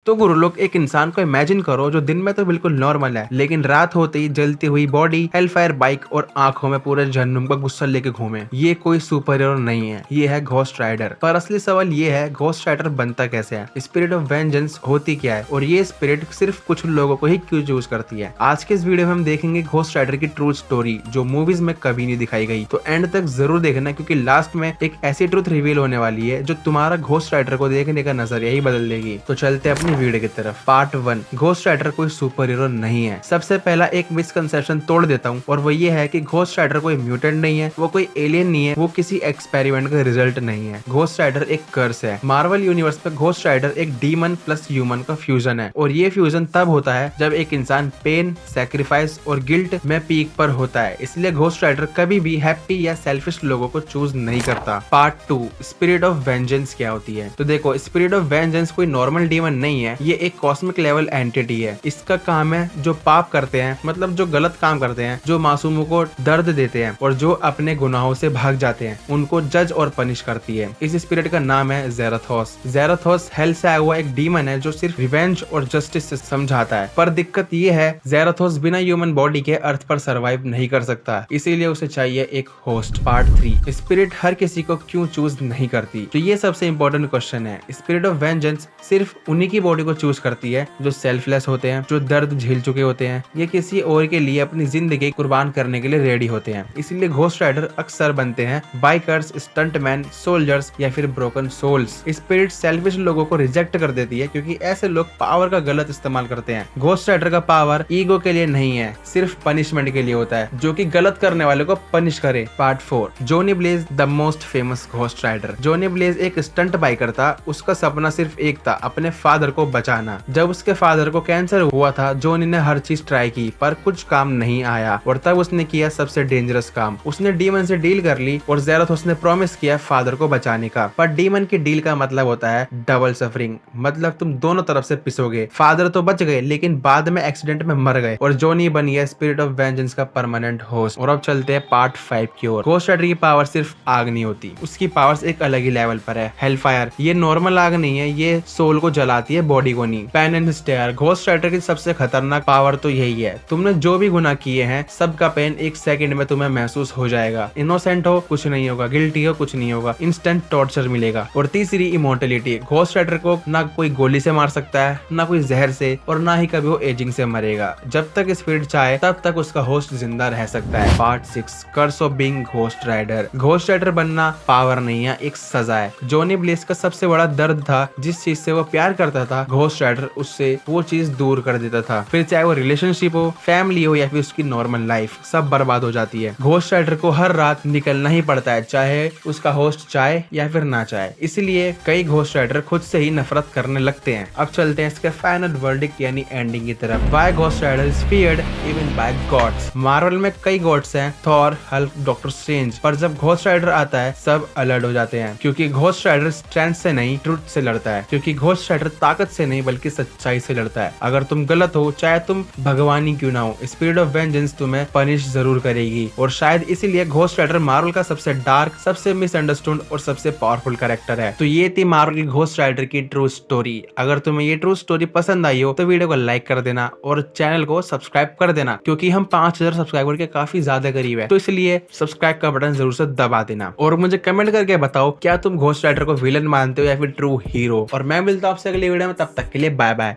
तो गुरु लोग एक इंसान को इमेजिन करो जो दिन में तो बिल्कुल नॉर्मल है, लेकिन रात होते ही जलती हुई बॉडी, हेलफायर बाइक और आंखों में पूरे जहन्नुम का गुस्सा लेके घूमे। ये कोई सुपर हीरो नहीं है, ये है घोस्ट राइडर। पर असली सवाल ये है, घोस्ट राइडर बनता कैसे है, स्पिरिट ऑफ वेंजेंस होती क्या है और ये स्पिरिट सिर्फ कुछ लोगों को ही क्यों चूज करती है। आज के इस वीडियो में हम देखेंगे घोस्ट राइडर की ट्रू स्टोरी जो मूवीज में कभी नहीं दिखाई गई। तो एंड तक जरूर देखना, क्योंकि लास्ट में एक ऐसी ट्रूथ रिवील होने वाली है जो तुम्हारा घोस्ट राइडर को देखने का नजरिया ही बदल देगी। तो चलते अपनी वीडियो की तरफ। पार्ट 1, घोस्ट राइडर कोई सुपर हीरो नहीं है। सबसे पहला एक मिसकंसेप्शन तोड़ देता हूँ, और वो ये है कि घोस्ट राइडर कोई म्यूटेंट नहीं है, वो कोई एलियन नहीं है, वो किसी एक्सपेरिमेंट का रिजल्ट नहीं है। घोस्ट राइडर एक कर्स है। मार्वल यूनिवर्स में घोस्ट राइडर एक डीमन प्लस ह्यूमन का फ्यूजन है, और ये फ्यूजन तब होता है जब एक इंसान पेन, सैक्रिफाइस और गिल्ट में पीक पर होता है। इसलिए घोस्ट राइडर कभी भी हैप्पी या सेल्फिश लोगों को चूज नहीं करता। पार्ट 2, स्पिरिट ऑफ वेंजेंस क्या होती है। तो देखो, स्पिरिट ऑफ वेंजेंस कोई नॉर्मल डीमन नहीं है, ये एक कॉस्मिक लेवल एंटिटी है। इसका काम है जो पाप करते हैं, मतलब जो गलत काम करते हैं, जो मासूमों को दर्द देते हैं और जो अपने गुनाहों से भाग जाते हैं, उनको जज और पनिश करती है। इस स्पिरिट का नाम है ज़ेराथोस। ज़ेराथोस हेल से आया हुआ एक डीमन है जो सिर्फ रिवेंज और जस्टिस से समझाता है। पर दिक्कत ये है, ज़ेराथोस बिना ह्यूमन बॉडी के अर्थ पर सर्वाइव नहीं कर सकता, इसीलिए उसे चाहिए एक होस्ट। पार्ट 3, स्पिरिट हर किसी को क्यों चूज नहीं करती। तो ये सबसे इंपॉर्टेंट क्वेश्चन है। स्पिरिट ऑफ वेंजेंस सिर्फ उन्हीं की बॉडी को चूज करती है जो सेल्फलेस होते हैं, जो दर्द झेल चुके होते हैं, ये किसी और के लिए अपनी जिंदगी कुर्बान करने के लिए रेडी होते हैं। इसीलिए घोस्ट राइडर अक्सर बनते हैं बाइकर्स, स्टंटमैन, सोल्जर्स या फिर ब्रोकन सोल्स। स्पिरिट सेल्फिश लोगों को रिजेक्ट कर देती है, क्योंकि ऐसे लोग पावर का गलत इस्तेमाल करते हैं। घोस्ट राइडर का पावर ईगो के लिए नहीं है, सिर्फ पनिशमेंट के लिए होता है, जो कि गलत करने वाले को पनिश करे। Part 4, Johnny Blaze the most famous ghost rider. Johnny Blaze एक स्टंट बाइकर था। उसका सपना सिर्फ एक था, अपने फादर को बचाना। जब उसके फादर को कैंसर हुआ था, जोनी ने हर चीज ट्राई की, पर कुछ काम नहीं आया, और तब उसने किया सबसे डेंजरस काम। उसने डीमन से डील कर ली और ज़ेराथोस ने प्रॉमिस किया फादर को बचाने का। पर डीमन की डील का मतलब होता है डबल सफरिंग, मतलब तुम दोनों तरफ से पिसोगे। फादर तो बच गए, लेकिन बाद में एक्सीडेंट में मर गए, और जोनी बन गया स्पिरिट ऑफ वेंजेंस का परमानेंट होस्ट। और अब चलते हैं पार्ट 5 की ओर। घोस्ट राइडर की पावर सिर्फ आग नहीं होती, उसकी पावर्स एक अलग ही लेवल पर है। हेलफायर, ये नॉर्मल आग नहीं है, ये सोल को जलाती है, बॉडी को नहीं। Penance stare, ghost rider की सबसे खतरनाक पावर तो यही है। तुमने जो भी गुनाह किए हैं, सबका पेन एक सेकंड में तुम्हें महसूस हो जाएगा। इनोसेंट हो कुछ नहीं होगा, गिल्टी हो कुछ नहीं होगा, इंस्टेंट टॉर्चर मिलेगा। और तीसरी, इमोर्टलिटी। घोस्ट राइडर को ना कोई गोली से मार सकता है, ना कोई जहर से, और ना ही कभी वो एजिंग से मरेगा। जब तक स्पिरिट चाहे तब तक उसका होस्ट जिंदा रह सकता है। Part 6, curse of being ghost rider. Ghost rider बनना पावर नहीं है, एक सजा है। जोनी ब्लेज का सबसे बड़ा दर्द था, जिस चीज से वो प्यार करता था, घोस्ट राइडर उससे वो चीज दूर कर देता था। फिर चाहे वो रिलेशनशिप हो, फैमिली हो या फिर उसकी नॉर्मल लाइफ, सब बर्बाद हो जाती है। घोस्ट राइडर को हर रात निकलना ही पड़ता है, चाहे उसका होस्ट चाहे या फिर ना चाहे। इसलिए कई घोस्ट राइडर खुद से ही नफरत करने लगते हैं। अब चलते हैं इसके फाइनल वर्डिक्ट यानी एंडिंग की तरफ। Why ghost rider is feared even by gods. Marvel में कई गॉड्स हैं, थॉर, हल्क, डॉक्टर स्ट्रेंज, पर जब घोस्ट राइडर आता है सब अलर्ट हो जाते हैं, क्योंकि घोस्ट राइडर स्ट्रेंथ से नहीं ट्रुथ से लड़ता है। क्योंकि घोस्ट राइडर ताकत से नहीं बल्कि सच्चाई से लड़ता है। अगर तुम गलत हो, चाहे तुम भगवान ही क्यों ना हो, स्पिरिट ऑफ वेंजेंस तुम्हें पनिश जरूर करेगी। और शायद इसीलिए घोस्ट राइडर मार्वल का सबसे डार्क, सबसे मिसअंडरस्टूड और सबसे पावरफुल कैरेक्टर है। तो ये थी मार्वल की घोस्ट राइडर की ट्रू स्टोरी। अगर तुम्हें ये ट्रू स्टोरी पसंद आई हो तो वीडियो को लाइक कर देना और चैनल को सब्सक्राइब कर देना, क्योंकि हम 5000 सब्सक्राइबर के काफी ज्यादा करीब है। तो इसलिए सब्सक्राइब का बटन जरूर से दबा देना, और मुझे कमेंट करके बताओ क्या तुम घोस्ट राइडर को विलन मानते हो या फिर ट्रू हीरो। और मैं मिलता हूं आपसे अगली वीडियो में, तब तक के लिए बाय बाय।